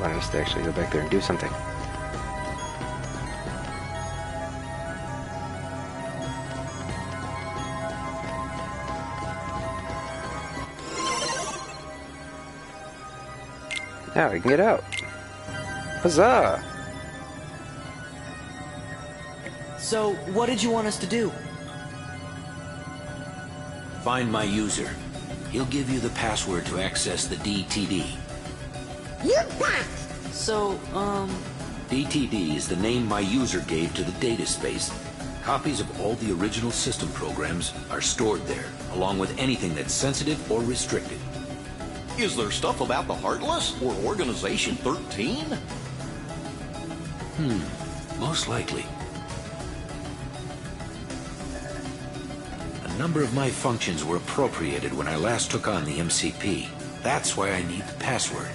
wanted us to actually go back there and do something. Now we can get out. Huzzah! So, what did you want us to do? Find my user. He'll give you the password to access the DTD. You bet! So, DTD is the name my user gave to the data space. Copies of all the original system programs are stored there, along with anything that's sensitive or restricted. Is there stuff about the Heartless or Organization 13? Most likely. A number of my functions were appropriated when I last took on the MCP. That's why I need the password.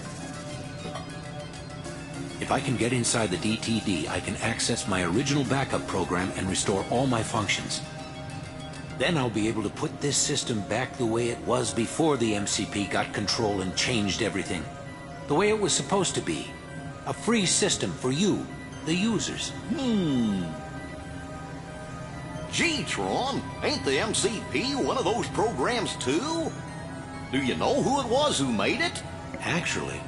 If I can get inside the DTD, I can access my original backup program and restore all my functions. Then I'll be able to put this system back the way it was before the MCP got control and changed everything. The way it was supposed to be. A free system for you, the users. Gee, Tron, ain't the MCP one of those programs too? Do you know who it was who made it? Actually,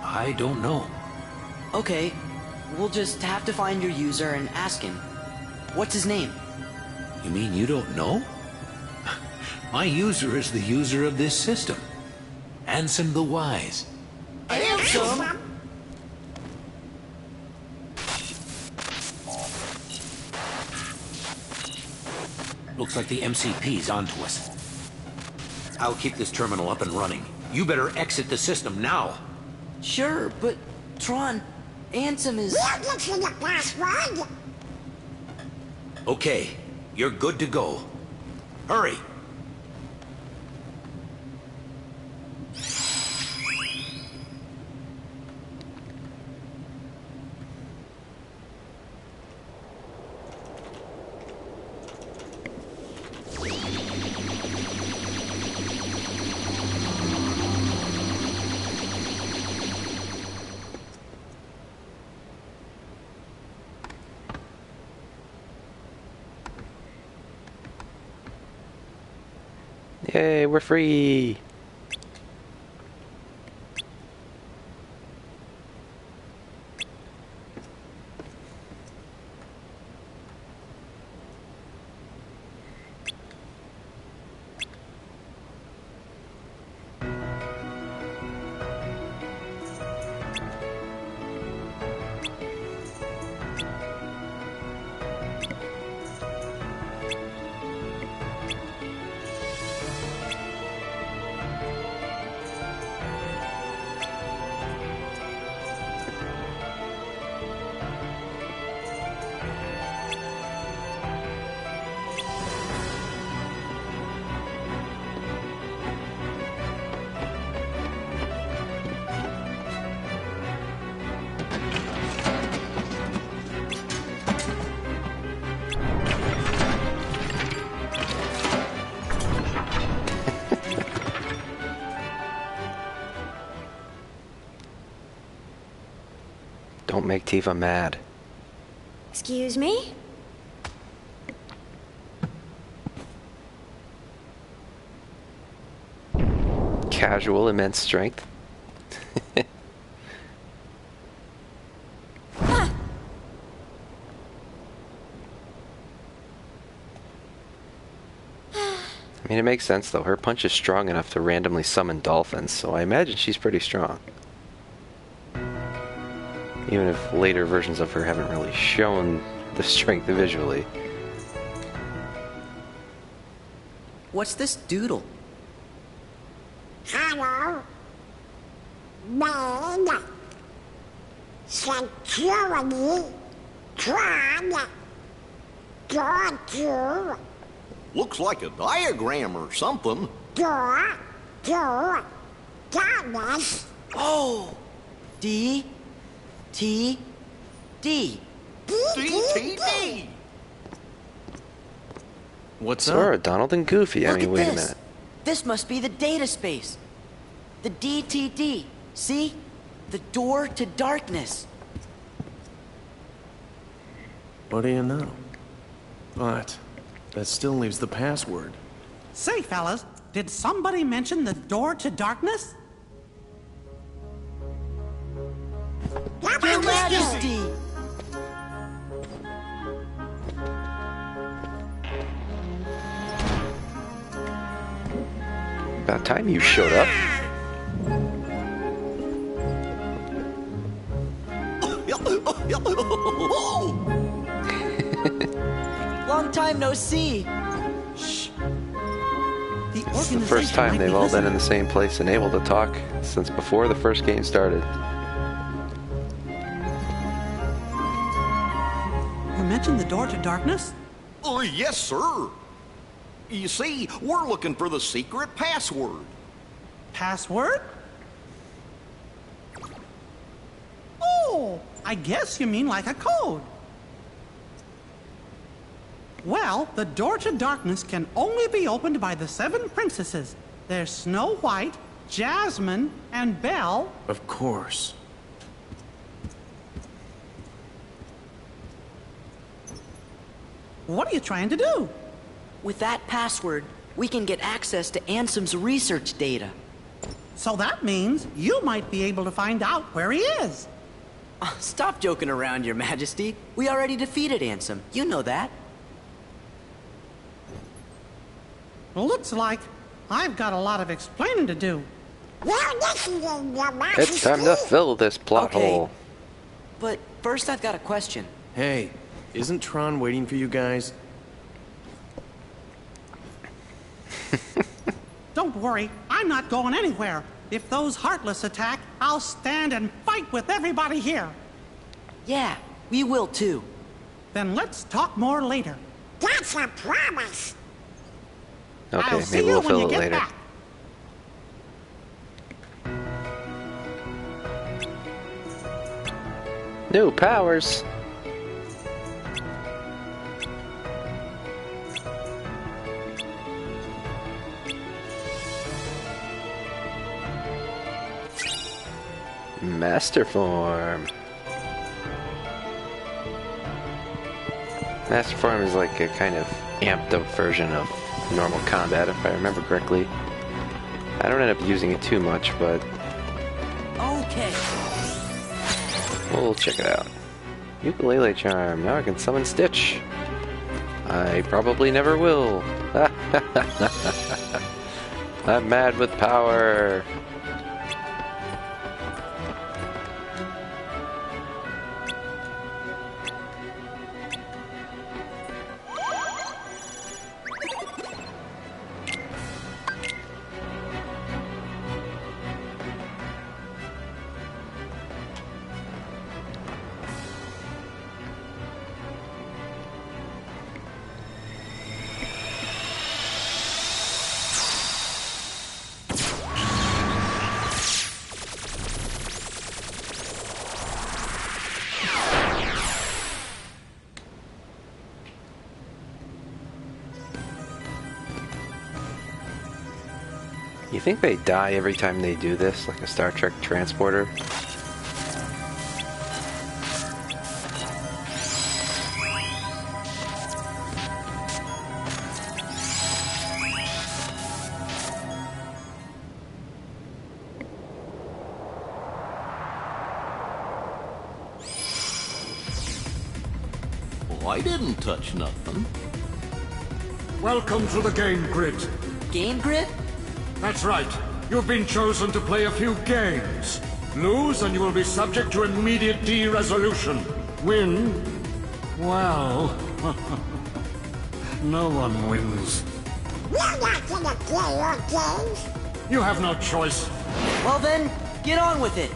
I don't know. okay, we'll just have to find your user and ask him. What's his name? You mean you don't know? My user is the user of this system. Ansem the Wise. Ansem? Looks like the MCP's onto us. I'll keep this terminal up and running. You better exit the system now. Sure, but Tron, Ansem is... We'll get you the password! Okay, you're good to go. Hurry! Yay, we're free! Don't make Tifa mad. Excuse me? Casual, immense strength. I mean, it makes sense, though. Her punch is strong enough to randomly summon dolphins, so I imagine she's pretty strong. Even if later versions of her haven't really shown the strength visually. What's this doodle? Hello? Man? Security? Tron? Door? Looks like a diagram or something. Thomas? Oh! D... T... D. DTD! What's Sora, up? Donald, and Goofy. I Look mean, at wait this. a minute. This must be the data space. The DTD. See? The door to darkness. What do you know? But that still leaves the password. Say, fellas, did somebody mention the door to darkness? Your Majesty! About time you showed up. Long time no see. Shh. It's the first time they've all been in the same place and able to talk since before the first game started. You mentioned the door to darkness? Oh, yes, sir. You see, we're looking for the secret password. Password? Oh, I guess you mean like a code. Well, the door to darkness can only be opened by the 7 princesses. There's Snow White, Jasmine, and Belle. Of course. What are you trying to do? With that password, we can get access to Ansem's research data. So that means you might be able to find out where he is. Stop joking around, Your Majesty. We already defeated Ansem. You know that. Looks like I've got a lot of explaining to do. Well, this is Your Majesty. It's time to fill this plot Okay. hole. But first I've got a question. Hey, isn't Tron waiting for you guys? Don't worry, I'm not going anywhere. If those Heartless attack, I'll stand and fight with everybody here. Yeah, we will too. Then let's talk more later. That's a promise. Okay, I'll see maybe you we'll when fill you it get later. back. New powers. Master form. Master form is like a kind of amped up version of normal combat, if I remember correctly. I don't end up using it too much, but Okay. we'll check it out. Ukulele charm. Now I can summon Stitch. I probably never will. I'm mad with power. You think they die every time they do this, like a Star Trek transporter? Well, I didn't touch nothing. Welcome to the game grid. Game grid? That's right. You've been chosen to play a few games. Lose and you will be subject to immediate de-resolution. Win? Well... no one wins. We're not gonna play your games. You have no choice. Well then, get on with it.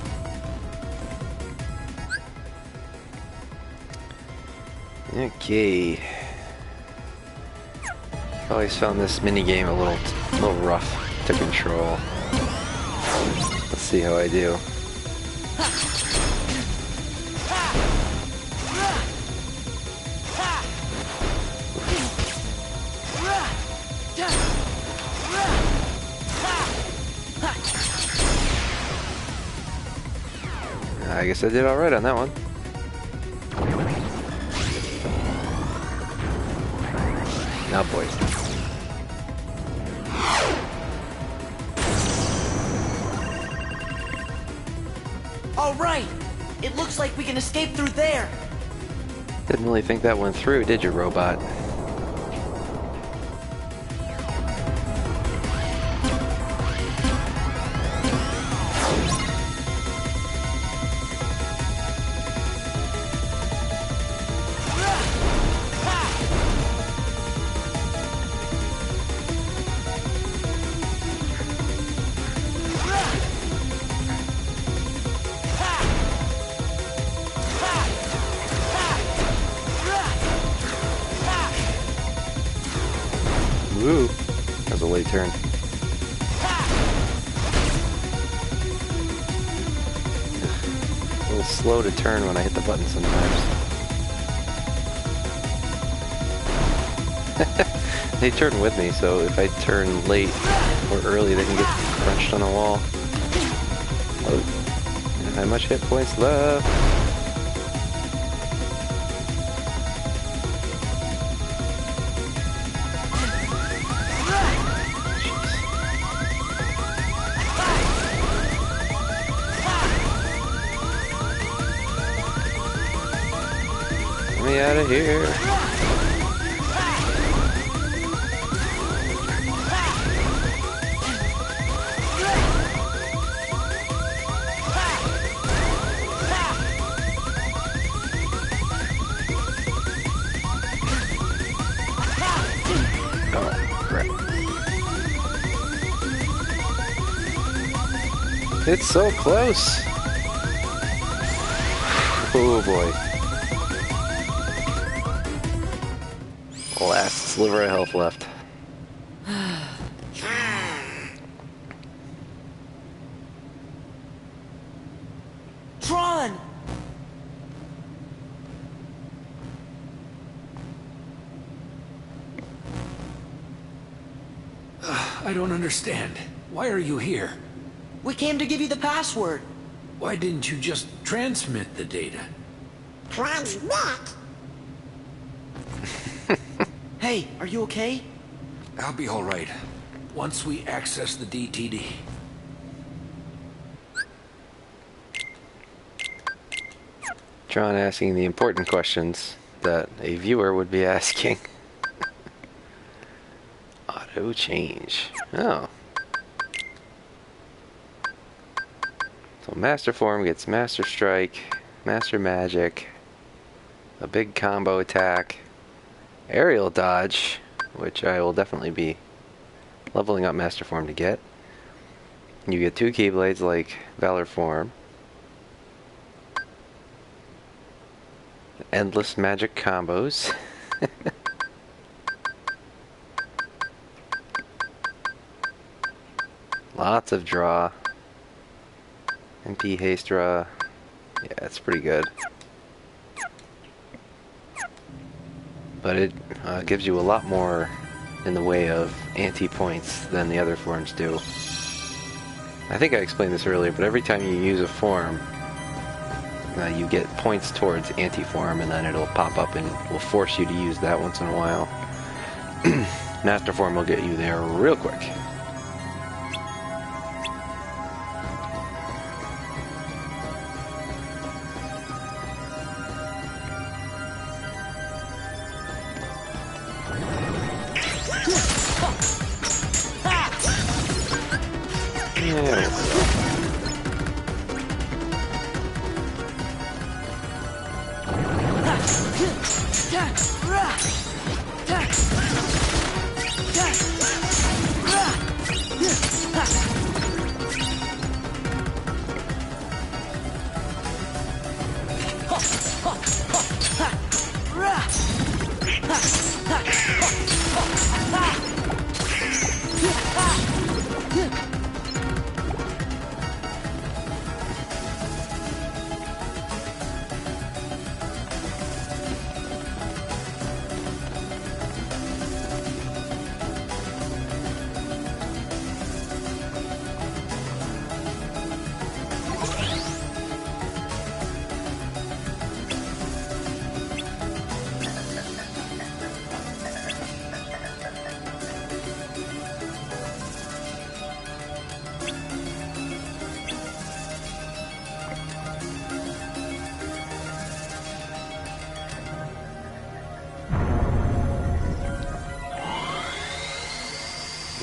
Okay. Always found this minigame a little rough to control. Let's see how I do. guess I did alright on that one. Now, boys. All right! It looks like we can escape through there! Didn't really think that went through, did you, robot? Woo! That was a late turn. A little slow to turn when I hit the button sometimes. They turn with me, so if I turn late or early, they can get crunched on a wall. Oh, not that much hit points left. Get me out of here. Oh, crap. It's so close. Oh boy. Last sliver of health left. Tron! I don't understand. Why are you here? We came to give you the password. Why didn't you just transmit the data? Transmit? Hey, are you okay? I'll be all right once we access the DTD. Tron asking the important questions that a viewer would be asking. Auto change. Oh. So Master Form gets Master Strike, Master Magic, a big combo attack, aerial dodge, which I will definitely be leveling up Master Form to get. You get 2 Keyblades like Valor Form. Endless magic combos. Lots of draw. MP haste draw. Yeah, it's pretty good. But it gives you a lot more in the way of anti-points than the other forms do. I think I explained this earlier, but every time you use a form, you get points towards anti-form, and then it'll pop up and will force you to use that once in a while. Master Form will get you there real quick.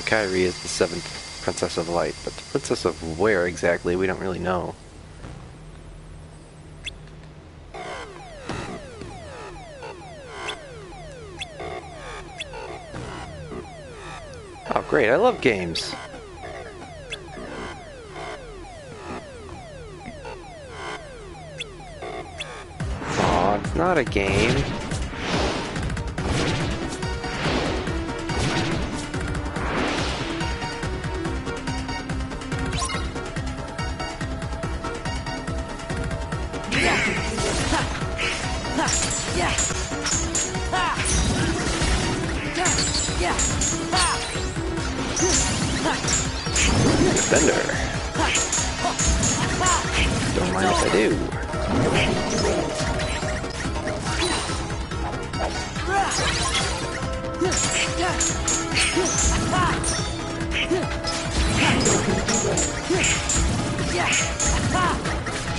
Kairi is the 7th Princess of Light, but the Princess of where exactly, we don't really know. Oh great, I love games. Aw, it's not a game. Defender. Don't mind if I do.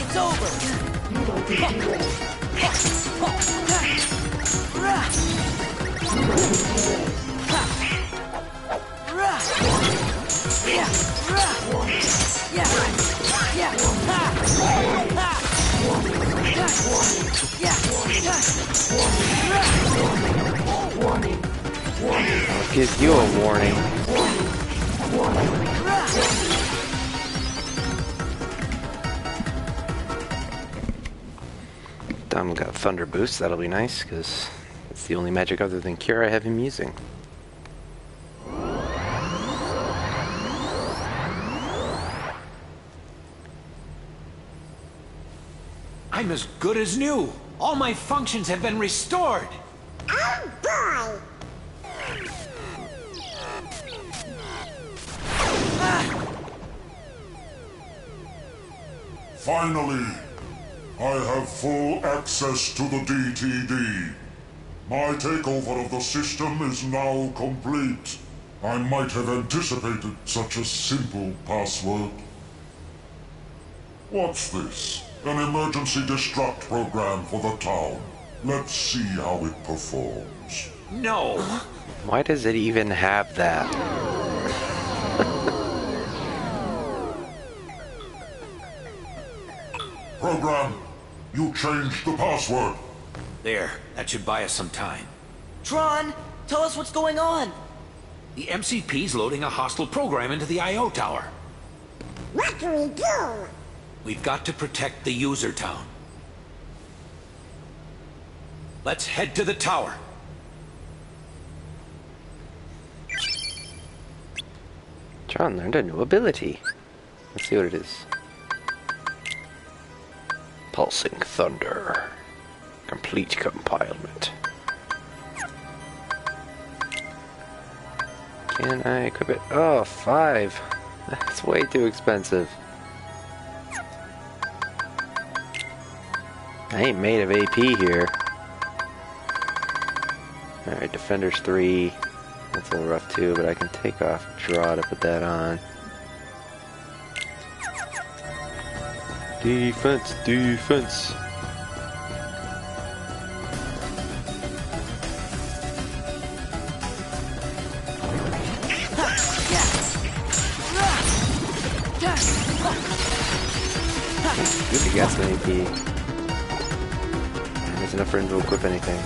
It's over. I'll give you a warning. Dom got Thunder Boost, that'll be nice, because it's the only magic other than Cure I have him using. I'm as good as new. All my functions have been restored. Oh boy! Finally, I have full access to the DTD. My takeover of the system is now complete. I might have anticipated such a simple password. What's this? An emergency destruct program for the town. Let's see how it performs. No. Why does it even have that? Program, you changed the password. There, that should buy us some time. Tron, tell us what's going on. The MCP's loading a hostile program into the I.O. tower. What do we do? We've got to protect the user town. Let's head to the tower. John learned a new ability. Let's see what it is. Pulsing Thunder. Complete compilement. Can I equip it? Oh, 5. That's way too expensive. I ain't made of AP here. Alright, Defender's 3. That's a little rough too, but I can take off Draw to put that on. Defense, defense. Good, he got some AP. There's enough for him to equip anything.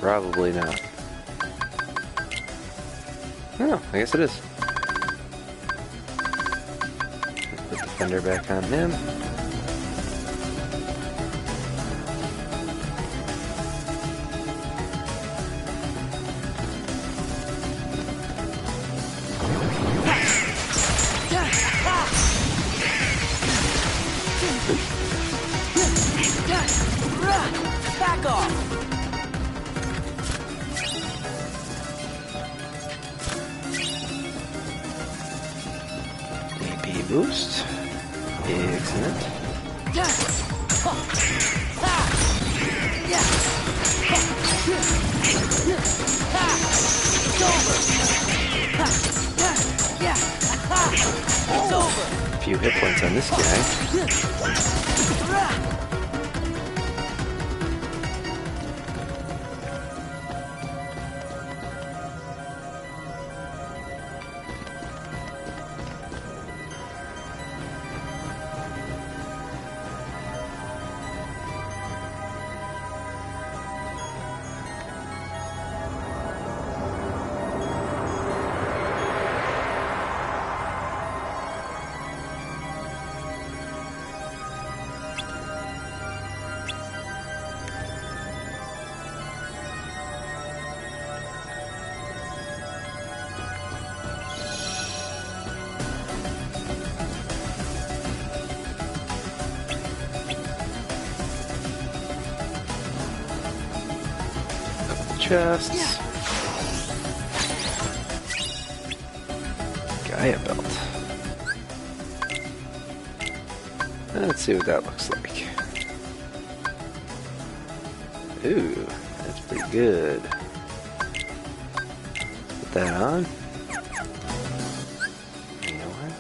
Probably not. Oh, I guess it is. Let's put Defender back on him. Back off. AP boost. Excellent. It's over. A few hit points on this guy. chests. Gaia belt. Let's see what that looks like. Ooh, that's pretty good. Put that on. You know what?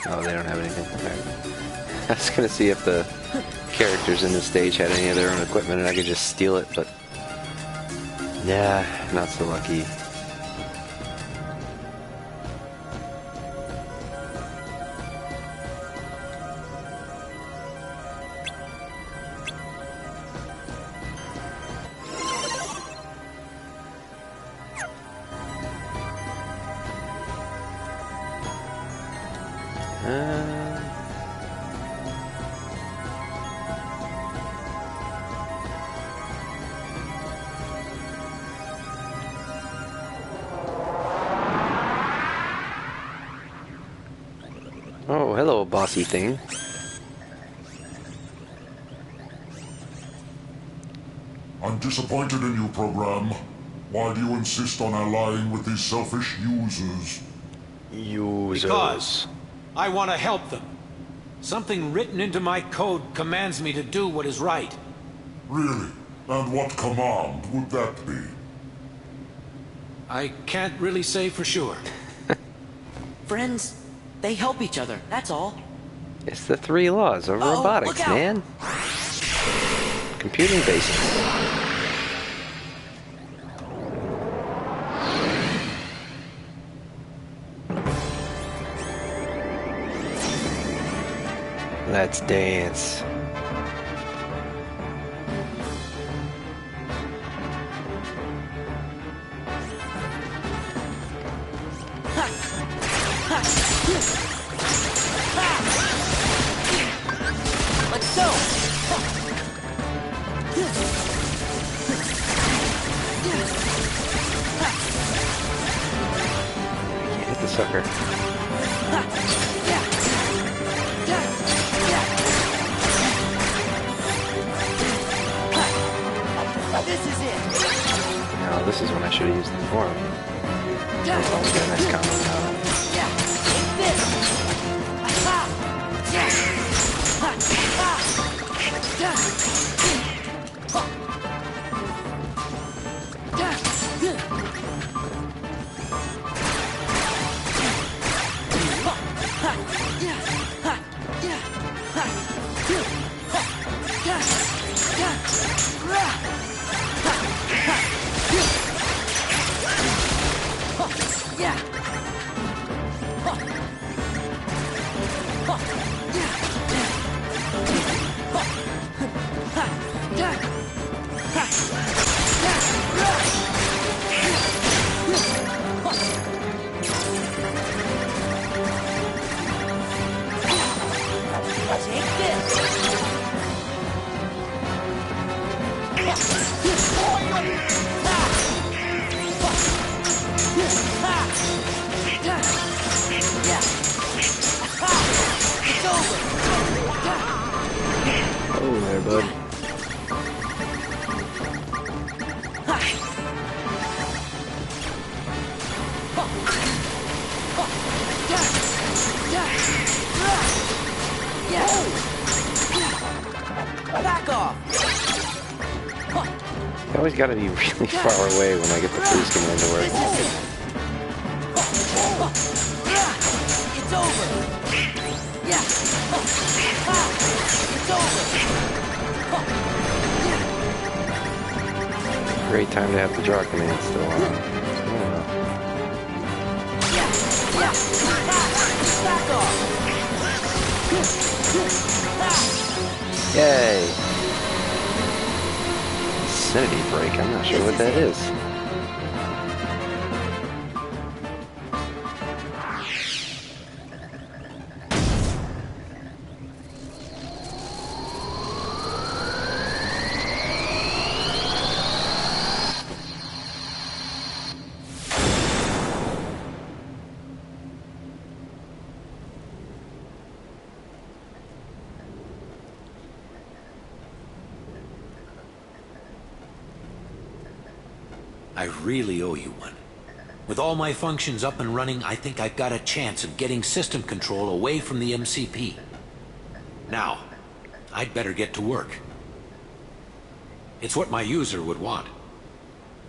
Oh, they don't have anything. Alright. I was gonna see if the characters in this stage had any of their own equipment and I could just steal it, but yeah, not so lucky. Oh, hello, bossy thing. I'm disappointed in you, program. Why do you insist on allying with these selfish users? Users. Because I want to help them. Something written into my code commands me to do what is right. Really? And what command would that be? I can't really say for sure. Friends, they help each other, that's all. It's the 3 laws of Uh-oh, robotics, look out. man. Computing basics. Let's dance. Let's go! Can't hit the sucker. This is it! No, this is when I should have used the form. Oh, we got a nice combo now. Yeah, take this! Aha! Yeah! Ha! Ha! Yeah! Ha! Yeah! Oh, there, bud. Back off! You always gotta be really far away when I get the freeze command to work. It's over! Yeah! It's over! Great time to have the draw command still on. Oh, well. Back off! Yay! Vicinity break, I'm not sure what that is. I really owe you one. With all my functions up and running, I think I've got a chance of getting system control away from the MCP. Now, I'd better get to work. It's what my user would want.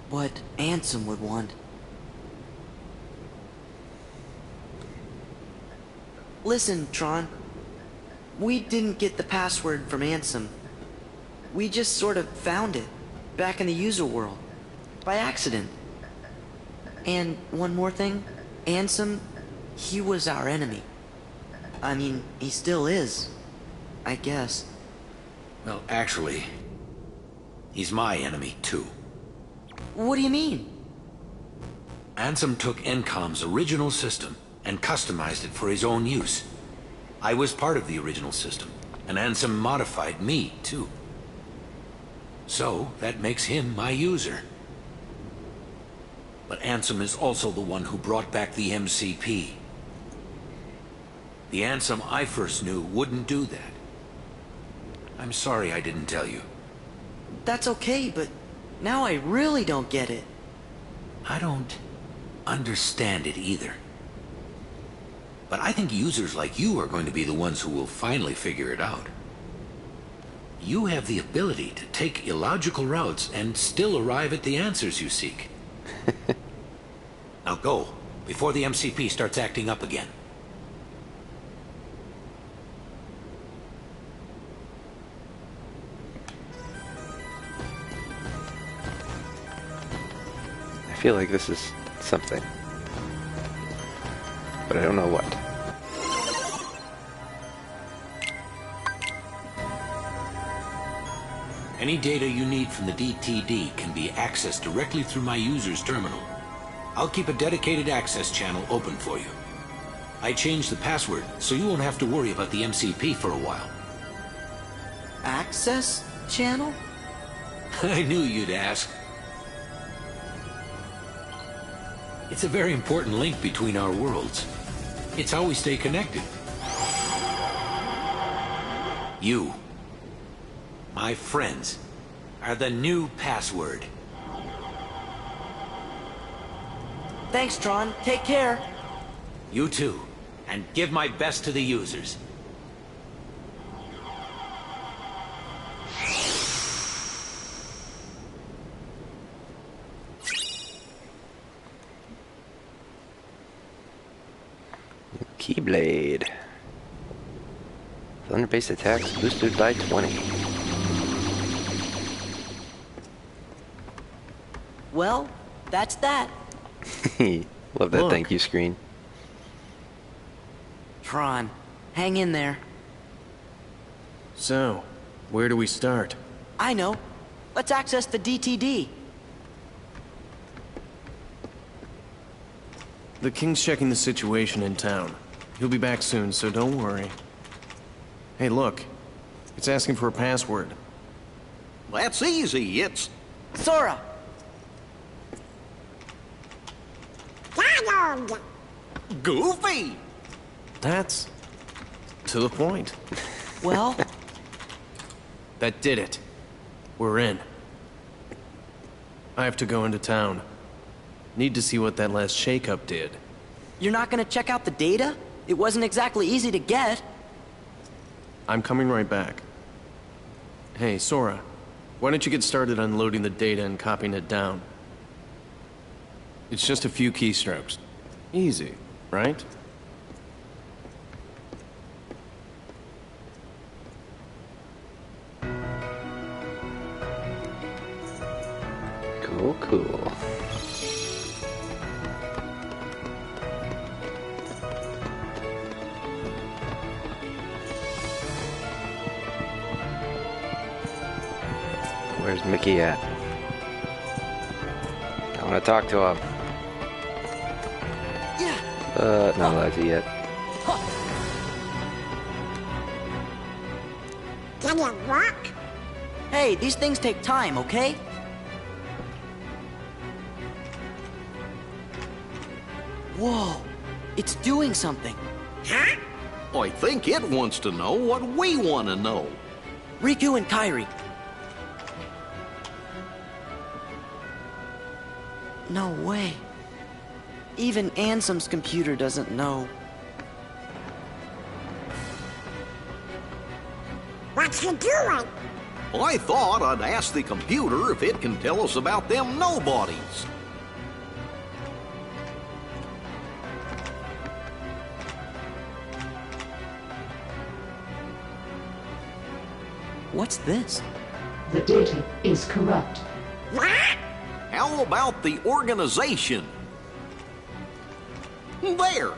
What Ansem would want. Listen, Tron. We didn't get the password from Ansem. We just sort of found it, back in the user world, by accident. And one more thing, Ansem, he was our enemy. I mean, he still is, I guess. Well, actually, he's my enemy, too. What do you mean? Ansem took Encom's original system and customized it for his own use. I was part of the original system, and Ansem modified me, too. So, that makes him my user. But Ansem is also the one who brought back the MCP. The Ansem I first knew wouldn't do that. I'm sorry I didn't tell you. That's okay, but now I really don't get it. I don't understand it either. But I think users like you are going to be the ones who will finally figure it out. You have the ability to take illogical routes and still arrive at the answers you seek. Now go, before the MCP starts acting up again. I feel like this is something. But I don't know what. Any data you need from the DTD can be accessed directly through my user's terminal. I'll keep a dedicated access channel open for you. I changed the password, so you won't have to worry about the MCP for a while. Access channel? I knew you'd ask. It's a very important link between our worlds. It's how we stay connected. You, my friends, are the new password. Thanks, Tron. Take care. You too. And give my best to the users. Keyblade. Thunder-based attacks boosted by 20. Well, that's that. Love that Look. thank you screen. Tron, hang in there. So, where do we start? I know. Let's access the DTD. The King's checking the situation in town. He'll be back soon, so don't worry. Hey, look. It's asking for a password. That's easy. It's... Sora! Donald! Goofy! That's... to the point. Well, That did it. We're in. I have to go into town. Need to see what that last shakeup did. you're not gonna check out the data? It wasn't exactly easy to get. I'm coming right back. Hey, Sora. Why don't you get started unloading the data and copying it down? It's just a few keystrokes. Easy, right? Cool, cool. Where's Mickey at? I want to talk to him. Yeah. Not allowed to yet. Can you walk? Hey, these things take time, okay? Whoa, it's doing something. Huh? I think it wants to know what we want to know. Riku and Kairi. No way. Even Ansem's computer doesn't know. What you doing? I thought I'd ask the computer if it can tell us about them nobodies. What's this? The data is corrupt. What? How about the organization? There!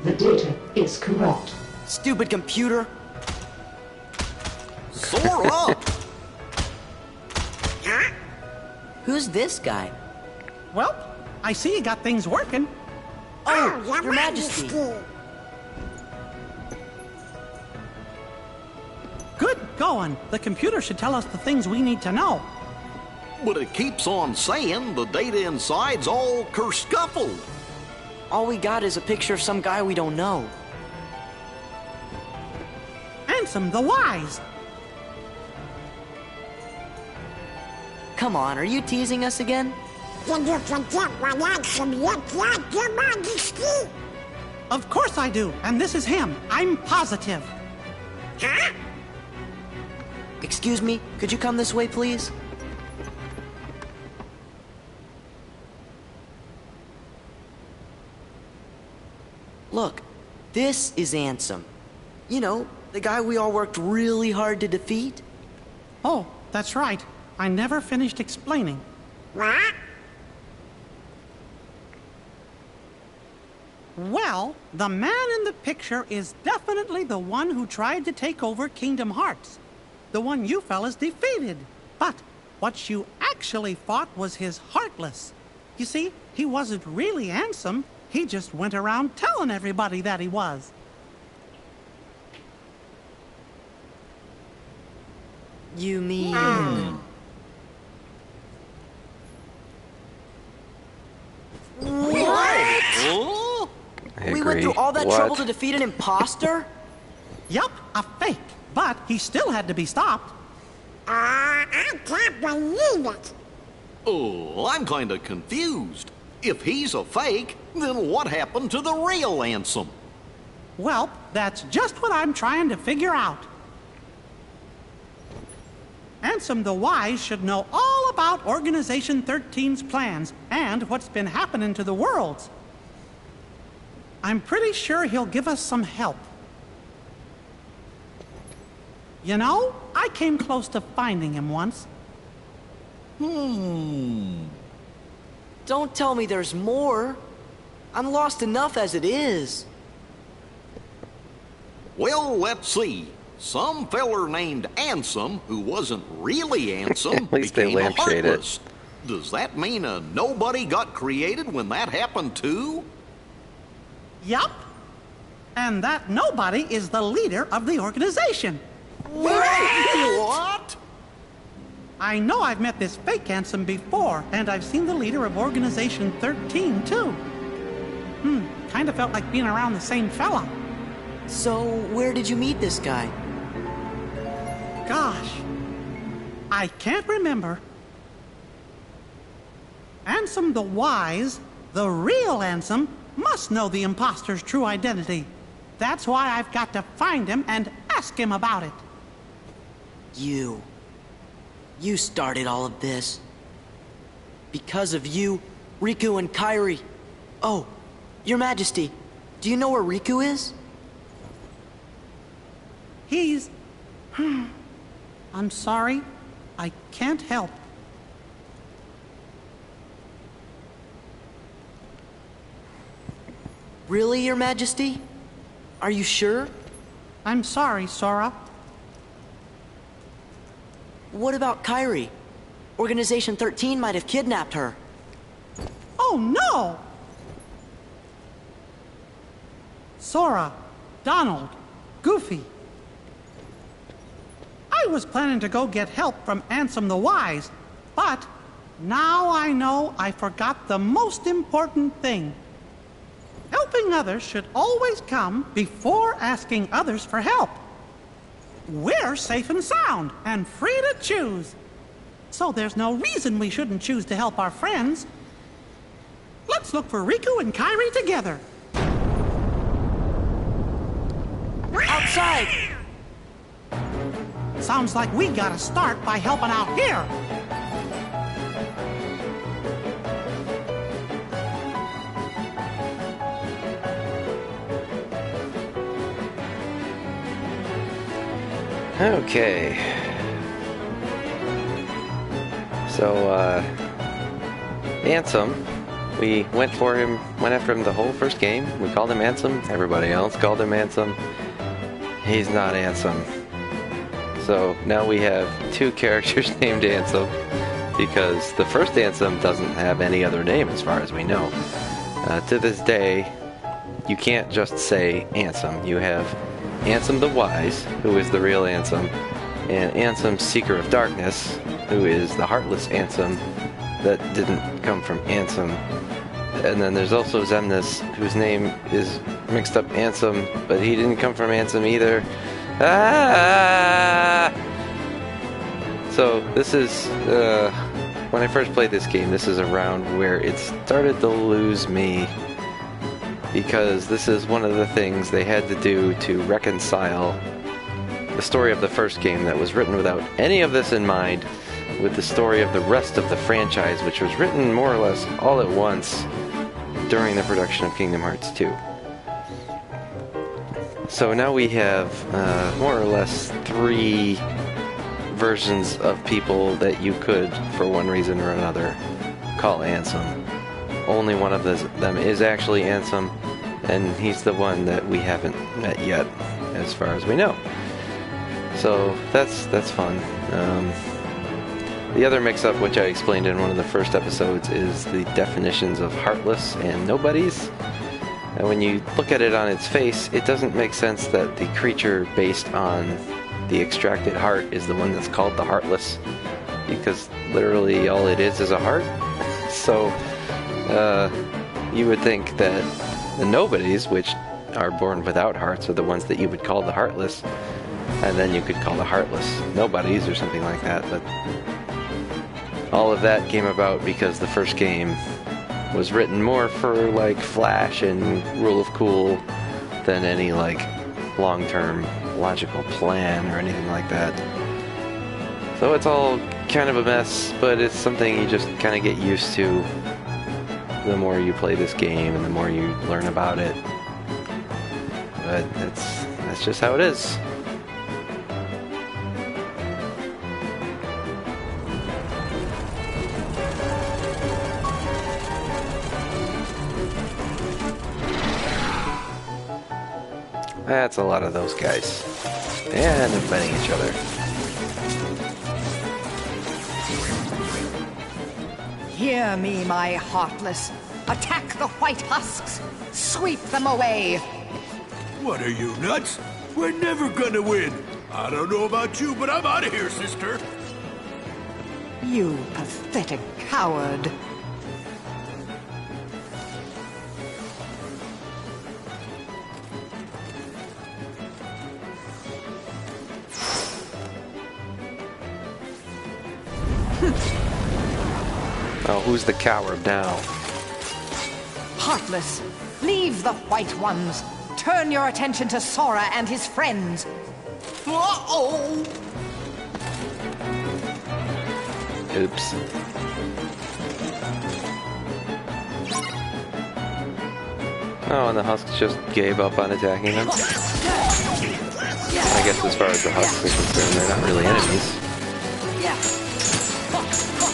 The data is corrupt. Stupid computer. Sora! Who's this guy? Well, I see you got things working. Oh, Your Majesty. Good going. The computer should tell us the things we need to know. But it keeps on saying the data inside's all kerscuffled. All we got is a picture of some guy we don't know. Ansem the Wise. Come on, are you teasing us again? Did you forget what Ansem looked like, Your Majesty? Of course I do, and this is him. I'm positive. Huh? Excuse me, could you come this way, please? Look, this is Ansem. You know, the guy we all worked really hard to defeat. Oh, that's right. I never finished explaining. What? Well, the man in the picture is definitely the one who tried to take over Kingdom Hearts. The one you fellas defeated. But what you actually fought was his Heartless. You see, he wasn't really Ansem. He just went around telling everybody that he was. You mean... What? Huh? I We agree. went through all that What? trouble to defeat an imposter? Yup, a fake. But he still had to be stopped. I can't believe it. Oh, I'm kinda confused. If he's a fake, then what happened to the real Ansem? Well, that's just what I'm trying to figure out. Ansem the Wise should know all about Organization 13's plans and what's been happening to the worlds. I'm pretty sure he'll give us some help. You know, I came close to finding him once. Don't tell me there's more. I'm lost enough as it is. Well, let's see. Some feller named Ansem, who wasn't really Ansem, At least they became a lampshade it. Heartless. Does that mean a nobody got created when that happened too? Yup. And that nobody is the leader of the organization. What? I know I've met this fake Ansem before, and I've seen the leader of Organization 13, too. Kind of felt like being around the same fella. So, where did you meet this guy? Gosh, I can't remember. Ansem the Wise, the real Ansem, must know the imposter's true identity. That's why I've got to find him and ask him about it. You started all of this. Because of you, Riku and Kairi. Oh, Your Majesty, do you know where Riku is? He's... I'm sorry. I can't help. Really, Your Majesty? Are you sure? I'm sorry, Sora. What about Kairi? Organization 13 might have kidnapped her. Oh, no! Sora, Donald, Goofy. I was planning to go get help from Ansem the Wise, but now I know I forgot the most important thing. Helping others should always come before asking others for help. We're safe and sound and free to choose. So there's no reason we shouldn't choose to help our friends. Let's look for Riku and Kairi together. Outside! Sounds like we gotta start by helping out here. Okay. So, Ansem, we went after him the whole first game. We called him Ansem. Everybody else called him Ansem. He's not Ansem. So now we have two characters named Ansem because the first Ansem doesn't have any other name as far as we know. To this day, you can't just say Ansem. You have Ansem the Wise, who is the real Ansem, and Ansem Seeker of Darkness, who is the heartless Ansem that didn't come from Ansem. And then there's also Xemnas, whose name is mixed up Ansem, but he didn't come from Ansem either. Ah! So this is, when I first played this game, this is around where it started to lose me, because this is one of the things they had to do to reconcile the story of the first game that was written without any of this in mind with the story of the rest of the franchise, which was written more or less all at once during the production of Kingdom Hearts 2. So now we have more or less 3 versions of people that you could, for one reason or another, call Ansem. Only one of them is actually Ansem, and he's the one that we haven't met yet, as far as we know. So that's fun. The other mix-up, which I explained in one of the first episodes, is the definitions of heartless and nobodies. And when you look at it on its face, it doesn't make sense that the creature based on the extracted heart is the one that's called the Heartless, because literally all it is a heart. So you would think that the nobodies, which are born without hearts, are the ones that you would call the Heartless, and then you could call the Heartless nobodies or something like that. But all of that came about because the first game was written more for like Flash and Rule of Cool than any like long-term logical plan or anything like that. So it's all kind of a mess, but it's something you just kind of get used to the more you play this game and the more you learn about it. But that's just how it is. That's a lot of those guys. And they're fighting each other. Hear me, my Heartless. Attack the white husks. Sweep them away. What are you, nuts? We're never gonna win. I don't know about you, but I'm out of here, sister. You pathetic coward. Oh, who's the coward now? Heartless, leave the white ones. Turn your attention to Sora and his friends. Uh-oh! Oops. Oh, and the husks just gave up on attacking them? I guess as far as the husks are concerned, they're not really enemies.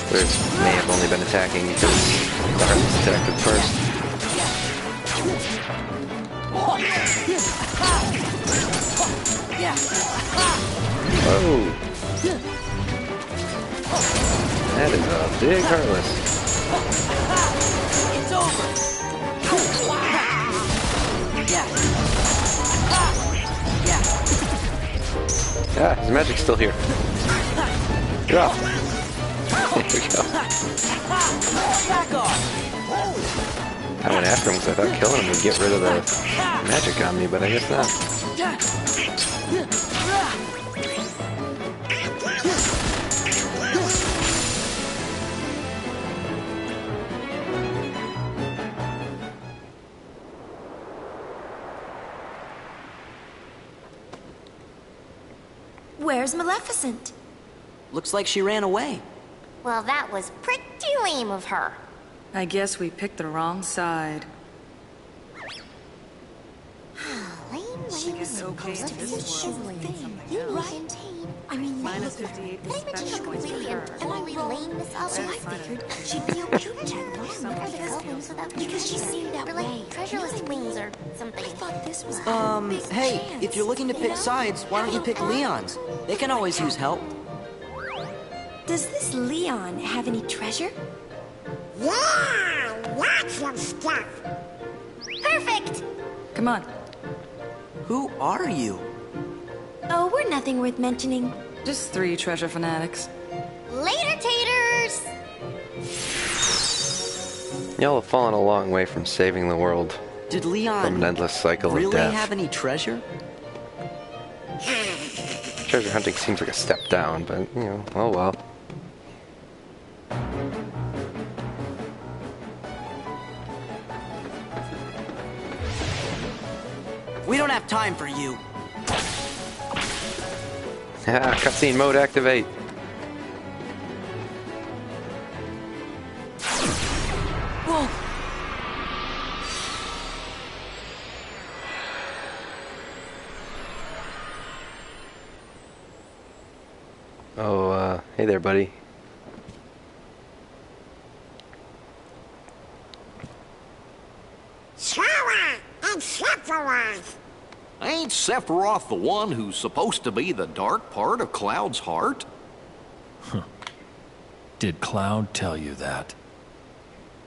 They may have only been attacking because the Heartless attacked them first. Whoa! That is a big Heartless. It's over. Ah, his magic's still here. Get off. There we go. I went after him because I thought killing him would get rid of the magic on me, but I guess not. where's Maleficent? Looks like she ran away. Well, that was pretty lame of her. I guess we picked the wrong side. She was supposed to be a chivalry. Right? I mean, Minus 58 dispatch points for her. Am I lame this up? So I figured she'd be okay to because she seemed that way. Treasureless wings or something. I thought this was hey, if you're looking to pick sides, why don't you pick Leon's? They can always use help. Does this Leon have any treasure? Yeah, lots of stuff. Perfect! Come on. Who are you? Oh, we're nothing worth mentioning. Just 3 treasure fanatics. Later, taters! Y'all have fallen a long way from saving the world Did Leon from an endless cycle of really death. have any treasure? Treasure hunting seems like a step down, but, you know, oh well. We don't have time for you. Cutscene mode activate. Whoa! Oh, hey there, buddy. Sora and Sephiroth. Ain't Sephiroth the one who's supposed to be the dark part of Cloud's heart? Did Cloud tell you that?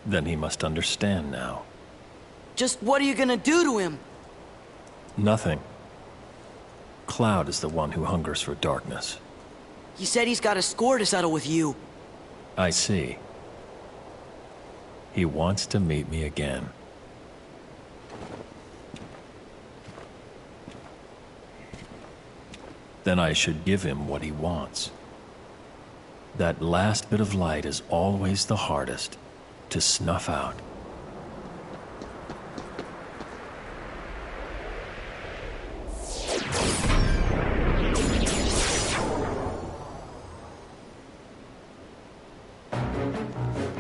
Then he must understand now. Just what are you gonna do to him? Nothing. Cloud is the one who hungers for darkness. He said he's got a score to settle with you. I see. He wants to meet me again. Then I should give him what he wants. That last bit of light is always the hardest to snuff out.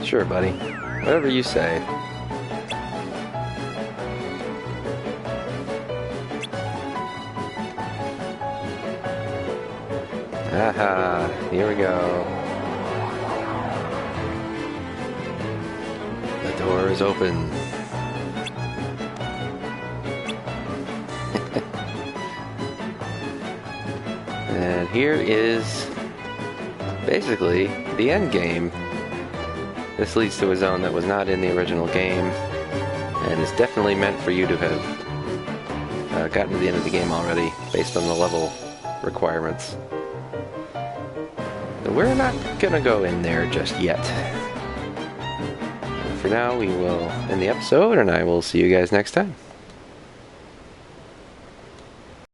Sure, buddy. Whatever you say. Aha, here we go. The door is open. And here is basically the end game. This leads to a zone that was not in the original game, and is definitely meant for you to have gotten to the end of the game already, based on the level requirements. But we're not gonna go in there just yet. For now, we will end the episode, and I will see you guys next time.